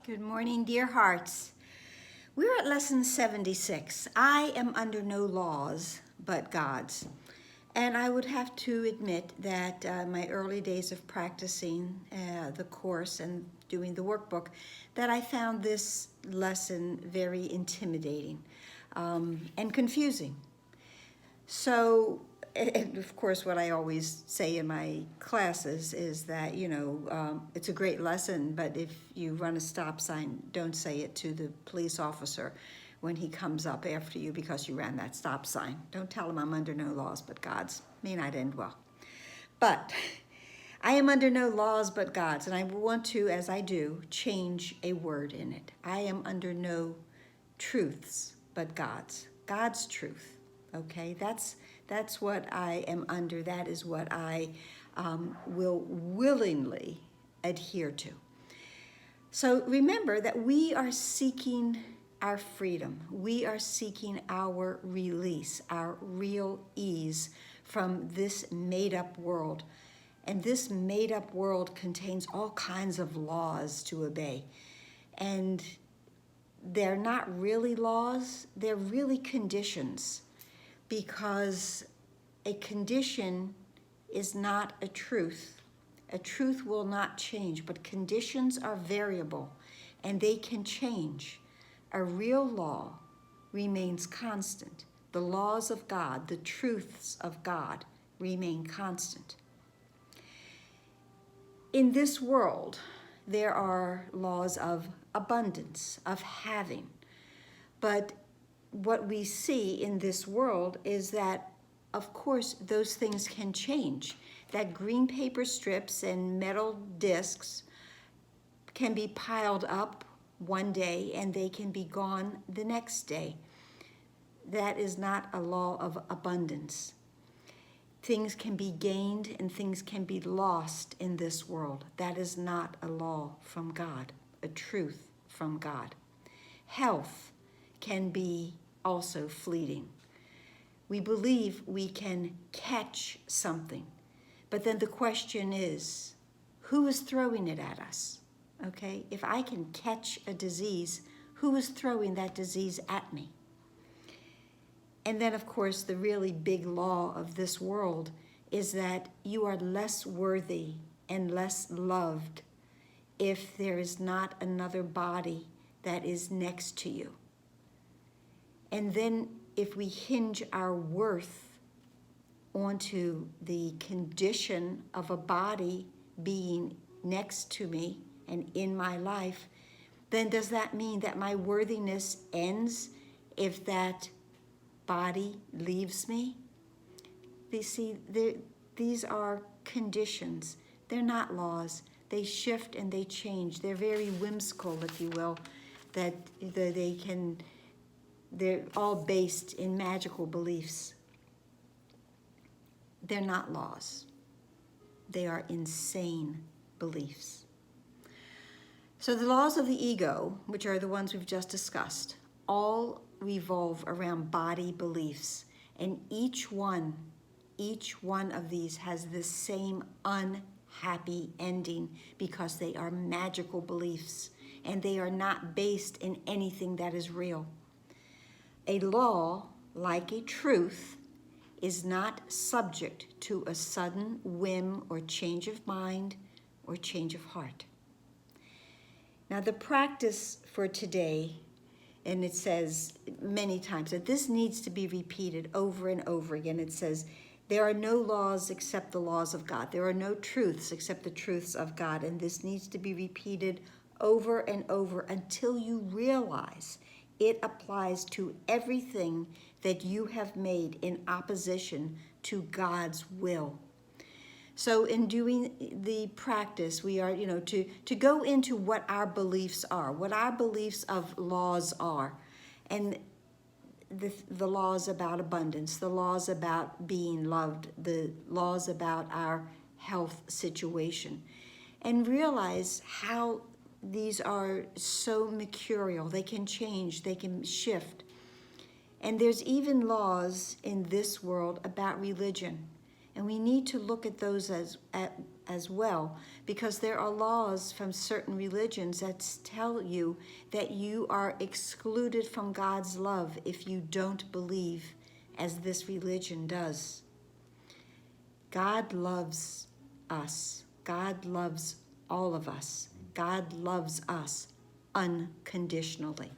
Good morning, dear hearts. We're at lesson 76. I am under no laws but God's. And I would have to admit that my early days of practicing the course and doing the workbook, that I found this lesson very intimidating and confusing. So, and of course, what I always say in my classes is that, it's a great lesson, but if you run a stop sign, don't say it to the police officer when he comes up after you because you ran that stop sign. Don't tell him I'm under no laws but God's. May not end well. But I am under no laws but God's, and I want to, as I do, change a word in it. I am under no truths but God's. God's truth. Okay, that's what I am under. That is what I will willingly adhere to. So remember that we are seeking our freedom. We are seeking our release, our real ease from this made-up world. And this made-up world contains all kinds of laws to obey. And they're not really laws, they're really conditions, because a condition is not a truth. A truth will not change, but conditions are variable and they can change. A real law remains constant. The laws of God, the truths of God, remain constant. In this world, there are laws of abundance, of having, but what we see in this world is that, of course, those things can change. That green paper strips and metal discs can be piled up one day and they can be gone the next day. That is not a law of abundance. Things can be gained and things can be lost in this world. That is not a law from God, a truth from God. Health can be also fleeting. We believe we can catch something, but then the question is, who is throwing it at us? Okay, if I can catch a disease, who is throwing that disease at me? And then, of course, the really big law of this world is that you are less worthy and less loved if there is not another body that is next to you. And then if we hinge our worth onto the condition of a body being next to me and in my life, then does that mean that my worthiness ends if that body leaves me? You see, these are conditions. They're not laws. They shift and they change. They're very whimsical, if you will, that they're all based in magical beliefs. They're not laws. They are insane beliefs. So the laws of the ego, which are the ones we've just discussed, all revolve around body beliefs. And each one of these has the same unhappy ending because they are magical beliefs and they are not based in anything that is real. A law, like a truth, is not subject to a sudden whim or change of mind or change of heart. Now, the practice for today, and it says many times that this needs to be repeated over and over again. It says, there are no laws except the laws of God. There are no truths except the truths of God. And this needs to be repeated over and over until you realize it applies to everything that you have made in opposition to God's will. So in doing the practice, we are, to go into what our beliefs are, what our beliefs of laws are, and the laws about abundance, the laws about being loved, the laws about our health situation, and realize how these are so mercurial. They can change, they can shift. And there's even laws in this world about religion. And we need to look at those as well, because there are laws from certain religions that tell you that you are excluded from God's love if you don't believe as this religion does. God loves us. God loves all of us. God loves us unconditionally.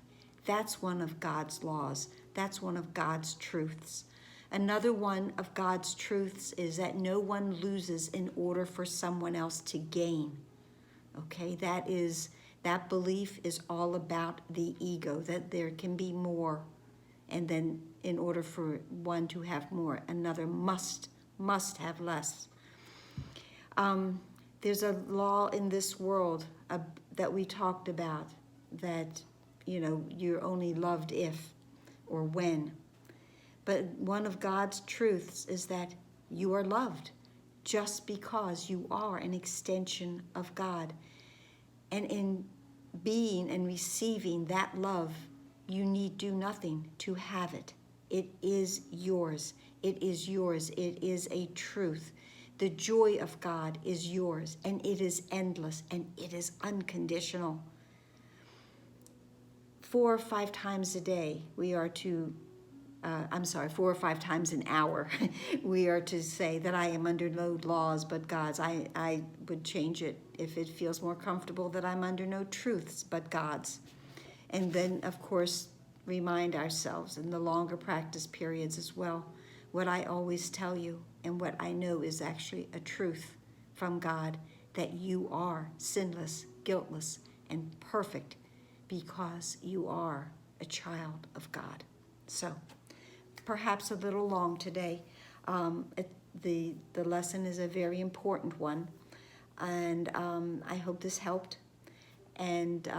That's one of God's laws. That's one of God's truths. Another one of God's truths is that no one loses in order for someone else to gain. Okay, that belief is all about the ego, that there can be more. And then in order for one to have more, another must have less. There's a law in this world that we talked about, that, you're only loved if or when. But one of God's truths is that you are loved just because you are an extension of God. And in being and receiving that love, you need do nothing to have it. It is yours. It is yours. It is a truth. The joy of God is yours, and it is endless, and it is unconditional. 4 or 5 times a day, we are to 4 or 5 times an hour, we are to say that I am under no laws but God's. I would change it if it feels more comfortable, that I'm under no truths but God's. And then, of course, remind ourselves in the longer practice periods as well, what I always tell you and what I know is actually a truth from God, that you are sinless, guiltless, and perfect because you are a child of God. So, perhaps a little long today. The lesson is a very important one, and I hope this helped. And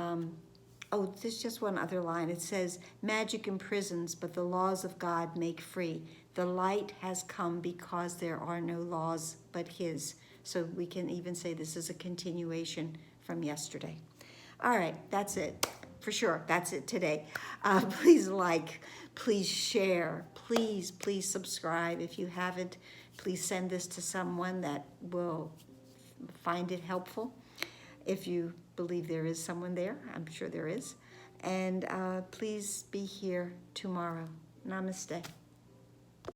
there's just one other line. It says, "Magic imprisons, but the laws of God make free. The light has come because there are no laws but His." So we can even say this is a continuation from yesterday. All right, that's it. For sure, that's it today. Please like, please share, please subscribe. If you haven't, please send this to someone that will find it helpful. If you believe there is someone there, I'm sure there is. And please be here tomorrow. Namaste.